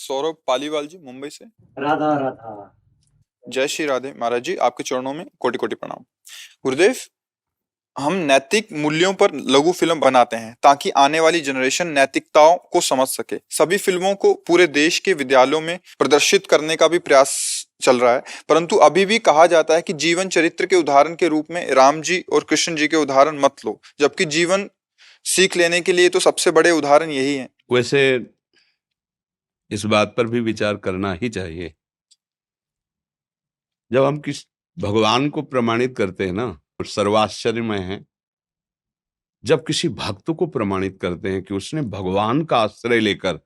सौरभ पालीवाल जी मुंबई से। राधा राधा। जय श्री राधे महाराज जी, आपके चरणों में कोटि कोटि प्रणाम। गुरुदेव, हम नैतिक मूल्यों पर लघु फिल्म बनाते हैं ताकि आने वाली जनरेशन नैतिकताओं को समझ सके। सभी फिल्मों को पूरे देश के विद्यालयों में प्रदर्शित करने का भी प्रयास चल रहा है, परंतु अभी भी कहा जाता है कि जीवन चरित्र के उदाहरण के रूप में राम जी और कृष्ण जी के उदाहरण मत लो, जबकि जीवन सीख लेने के लिए तो सबसे बड़े उदाहरण यही हैं। वैसे इस बात पर भी विचार करना ही चाहिए। जब हम किस भगवान को प्रमाणित करते हैं ना, तो सर्वाश्चर्यमय है। जब किसी भक्त को प्रमाणित करते हैं कि उसने भगवान का आश्रय लेकर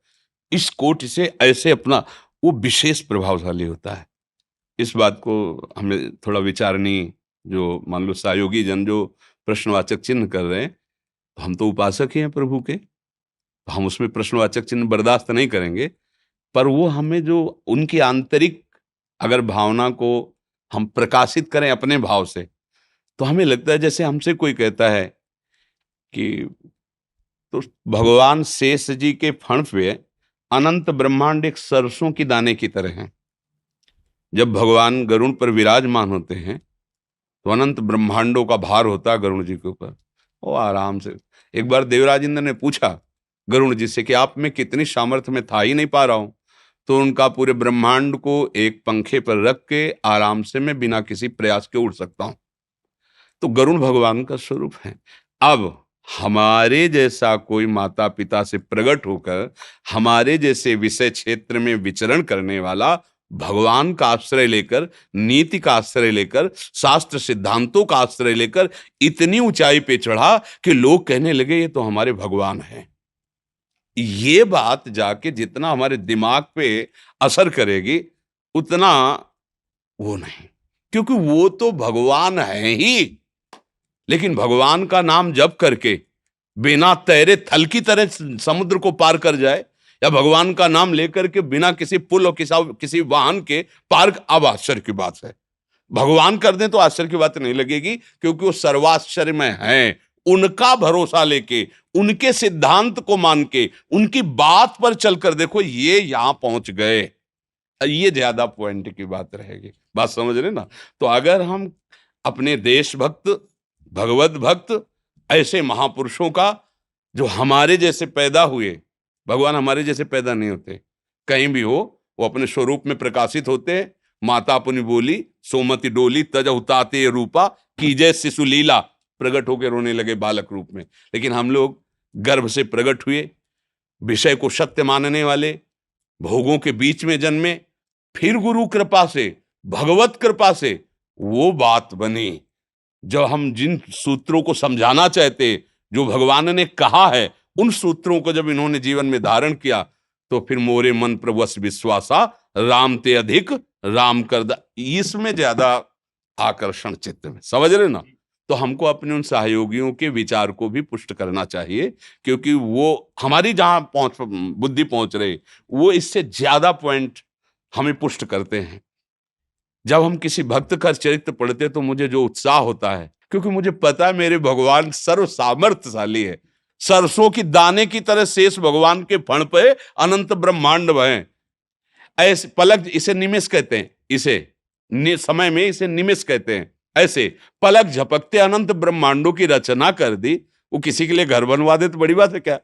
इस कोटि से ऐसे अपना, वो विशेष प्रभावशाली होता है। इस बात को हमें थोड़ा विचारनीय, जो मान लो सहयोगी जन जो प्रश्नवाचक चिन्ह कर रहे हैं, तो हम तो उपासक ही हैं प्रभु के, तो हम उसमें प्रश्नवाचक चिन्ह बर्दाश्त नहीं करेंगे। पर वो हमें जो उनकी आंतरिक अगर भावना को हम प्रकाशित करें अपने भाव से, तो हमें लगता है जैसे हमसे कोई कहता है कि तो भगवान शेष जी के फण पे अनंत ब्रह्मांड एक सरसों की दाने की तरह हैं। जब भगवान गरुड़ पर विराजमान होते हैं तो अनंत ब्रह्मांडों का भार होता है गरुड़ जी के ऊपर। वो आराम से, एक बार देवराज इंद्र ने पूछा गरुड़ जी से कि आप में कितनी सामर्थ्य, में था ही नहीं पा रहा हूं, तो उनका पूरे ब्रह्मांड को एक पंखे पर रख के आराम से मैं बिना किसी प्रयास के उड़ सकता हूं। तो गरुड़ भगवान का स्वरूप है। अब हमारे जैसा कोई माता पिता से प्रकट होकर हमारे जैसे विषय क्षेत्र में विचरण करने वाला भगवान का आश्रय लेकर, नीति का आश्रय लेकर, शास्त्र सिद्धांतों का आश्रय लेकर इतनी ऊंचाई पे चढ़ा कि लोग कहने लगे ये तो हमारे भगवान हैं। ये बात जाके जितना हमारे दिमाग पे असर करेगी उतना वो नहीं, क्योंकि वो तो भगवान है ही। लेकिन भगवान का नाम जप करके बिना तैरे थल की तरह समुद्र को पार कर जाए, या भगवान का नाम लेकर के बिना किसी पुल और किसी वाहन के पार, अब आश्चर्य की बात है। भगवान कर दें तो आश्चर्य की बात नहीं लगेगी, क्योंकि वो सर्वाश्चर्य में है। उनका भरोसा लेके, उनके सिद्धांत को मान के, उनकी बात पर चलकर देखो ये यहां पहुंच गए। ये ज्यादा पॉइंट की बात रहेगी। बात समझ रहे ना? तो अगर हम अपने देशभक्त, भगवत भक्त, ऐसे महापुरुषों का जो हमारे जैसे पैदा हुए, भगवान हमारे जैसे पैदा नहीं होते, कहीं भी हो वो अपने स्वरूप में प्रकाशित होते हैं। माता पुनि बोली सोमति डोली तज उताते रूपा, कीजय शिशु लीला, प्रकट होकर रोने लगे बालक रूप में। लेकिन हम लोग गर्भ से प्रकट हुए, विषय को सत्य मानने वाले, भोगों के बीच में जन्मे, फिर गुरु कृपा से, भगवत कृपा से वो बात बनी। जब हम जिन सूत्रों को समझाना चाहते, जो भगवान ने कहा है, उन सूत्रों को जब इन्होंने जीवन में धारण किया, तो फिर मोरे मन प्रवश विश्वासा, राम ते अधिक राम कर दा, इसमें ज्यादा आकर्षण चित्त में, समझ रहे ना? तो हमको अपने उन सहयोगियों के विचार को भी पुष्ट करना चाहिए, क्योंकि वो हमारी जहां बुद्धि पहुंच रहे, वो इससे ज्यादा पॉइंट हमें पुष्ट करते हैं। जब हम किसी भक्त का चरित्र पढ़ते तो मुझे जो उत्साह होता है, क्योंकि मुझे पता है मेरे भगवान सर्व सामर्थ्यशाली है। सरसों की दाने की तरह शेष भगवान के फण पे अनंत ब्रह्मांड हैं। ऐसे पलक, इसे निमेष कहते हैं, इसे समय में इसे निमेष कहते हैं। ऐसे पलक झपकते अनंत ब्रह्मांडों की रचना कर दी। वो किसी के लिए घर बनवा दे तो बड़ी बात है क्या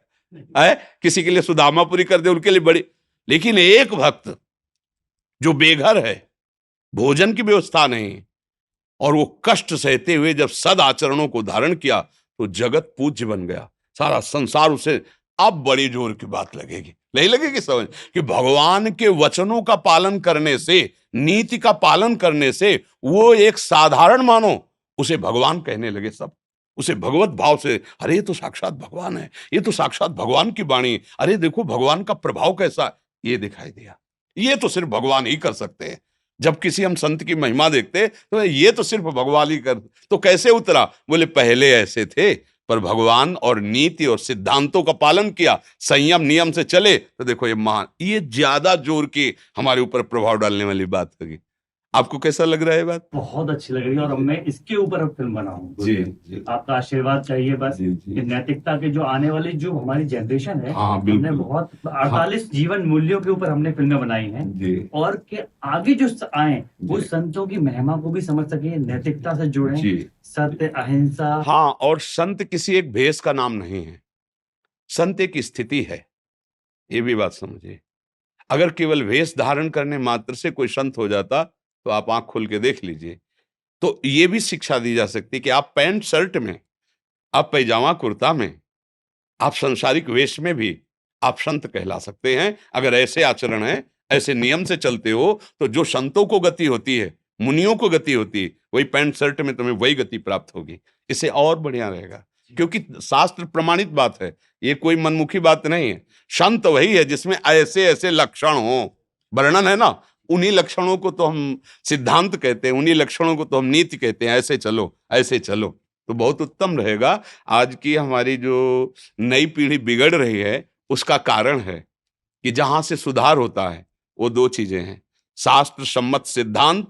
है? किसी के लिए सुदामापुरी कर दे, उनके लिए बड़ी। लेकिन एक भक्त जो बेघर है, भोजन की व्यवस्था नहीं, और वो कष्ट सहते हुए जब सद आचरणों को धारण किया तो जगत पूज्य बन गया। सारा संसार उसे, अब बड़ी जोर की बात लगेगी, नहीं लगेगी समझ, कि भगवान के वचनों का पालन करने से, नीति का पालन करने से वो एक साधारण मानो उसे भगवान कहने लगे सब। उसे भगवत भाव से, अरे ये तो साक्षात भगवान है, ये तो साक्षात भगवान की वाणी, अरे देखो भगवान का प्रभाव कैसा, ये दिखाई दिया। ये तो सिर्फ भगवान ही कर सकते हैं। जब किसी हम संत की महिमा देखते तो ये तो सिर्फ भगवान ही कर, तो कैसे उतरा? बोले पहले ऐसे थे, पर भगवान और नीति और सिद्धांतों का पालन किया, संयम नियम से चले, तो देखो ये महान। ये ज्यादा जोर की हमारे ऊपर प्रभाव डालने वाली बात होगी। आपको कैसा लग रहा है ये बात? बहुत अच्छी लग रही है और अब मैं इसके ऊपर अब फिल्म बनाऊंगा। जी जी आपका आशीर्वाद चाहिए बस जी जी। कि नैतिकता के जो आने वाली जो हमारी जनरेशन है, हाँ हमने बिल्कुल बहुत 48 जीवन मूल्यों के ऊपर हमने फिल्में बनाई हैं जी और कि आगे जो आए वो जी संतों की महिमा को भी समझ सके, नैतिकता से जुड़े, जी। सत्य, अहिंसा। हाँ, और संत किसी एक भेष का नाम नहीं है, संत एक स्थिति है, ये भी बात समझिए। अगर केवल वेश धारण करने मात्र से कोई संत हो जाता तो आप आंख खोल के देख लीजिए। तो ये भी शिक्षा दी जा सकती है कि आप पैंट शर्ट में, आप पैजामा कुर्ता में, आप सांसारिक वेश में भी आप संत कहला सकते हैं। अगर ऐसे आचरण है, ऐसे नियम से चलते हो, तो जो संतों को गति होती है, मुनियों को गति होती है, वही पैंट शर्ट में तुम्हें वही गति प्राप्त होगी। इससे और बढ़िया रहेगा, क्योंकि शास्त्र प्रमाणित बात है, ये कोई मनमुखी बात नहीं है। संत वही है जिसमें ऐसे ऐसे लक्षण हो, वर्णन है ना, उन्हीं लक्षणों को तो हम सिद्धांत कहते हैं, उन्हीं लक्षणों को तो हम नीति कहते हैं। ऐसे चलो, ऐसे चलो, तो बहुत उत्तम रहेगा। आज की हमारी जो नई पीढ़ी बिगड़ रही है, उसका कारण है कि जहां से सुधार होता है वो दो चीजें हैं, शास्त्र सम्मत सिद्धांत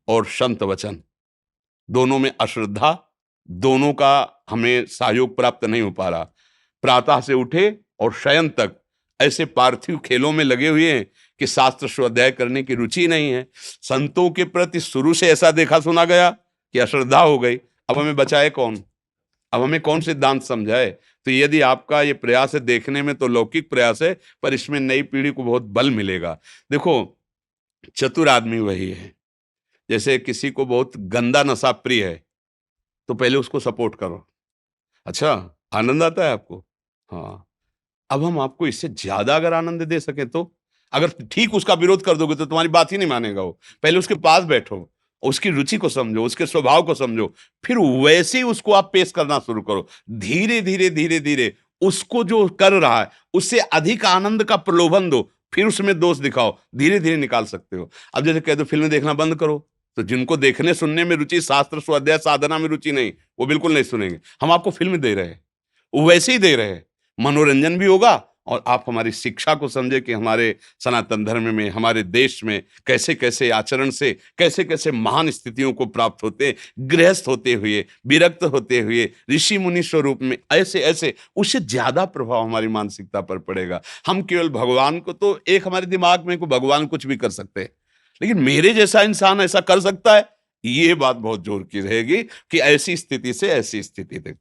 और संत वचन। दोनों में अश्रद्धा, दोनों का हमें सहयोग प्राप्त नहीं हो पा रहा। प्रातः से उठे और शयन तक ऐसे पार्थिव खेलों में लगे हुए हैं कि शास्त्र स्वाध्याय करने की रुचि नहीं है। संतों के प्रति शुरू से ऐसा देखा सुना गया कि अश्रद्धा हो गई। अब हमें बचाए कौन? अब हमें कौन सिद्धांत समझाए? तो यदि आपका ये प्रयास है, देखने में तो लौकिक प्रयास है, पर इसमें नई पीढ़ी को बहुत बल मिलेगा। देखो, चतुर आदमी वही है, जैसे किसी को बहुत गंदा नशा प्रिय है तो पहले उसको सपोर्ट करो, अच्छा आनंद आता है आपको, हाँ। अब हम आपको इससे ज्यादा अगर आनंद दे सके तो, अगर ठीक उसका विरोध कर दोगे तो तुम्हारी बात ही नहीं मानेगा वो। पहले उसके पास बैठो, उसकी रुचि को समझो, उसके स्वभाव को समझो, फिर वैसे ही उसको आप पेश करना शुरू करो। धीरे धीरे धीरे धीरे उसको जो कर रहा है उससे अधिक आनंद का प्रलोभन दो, फिर उसमें दोष दिखाओ, धीरे धीरे निकाल सकते हो। अब जैसे कह दो फिल्में देखना बंद करो, तो जिनको देखने सुनने में रुचि, शास्त्र स्वाध्याय साधना में रुचि नहीं, वो बिल्कुल नहीं सुनेंगे। हम आपको फिल्म दे रहे हैं, वो वैसे ही दे रहे हैं, मनोरंजन भी होगा और आप हमारी शिक्षा को समझे कि हमारे सनातन धर्म में, हमारे देश में कैसे कैसे आचरण से कैसे कैसे महान स्थितियों को प्राप्त होते, गृहस्थ होते हुए, विरक्त होते हुए, ऋषि मुनि स्वरूप में, ऐसे ऐसे, उससे ज्यादा प्रभाव हमारी मानसिकता पर पड़ेगा। हम केवल भगवान को, तो एक हमारे दिमाग में को भगवान कुछ भी कर सकते हैं, लेकिन मेरे जैसा इंसान ऐसा कर सकता है, ये बात बहुत जोर की रहेगी कि ऐसी स्थिति से ऐसी स्थिति तक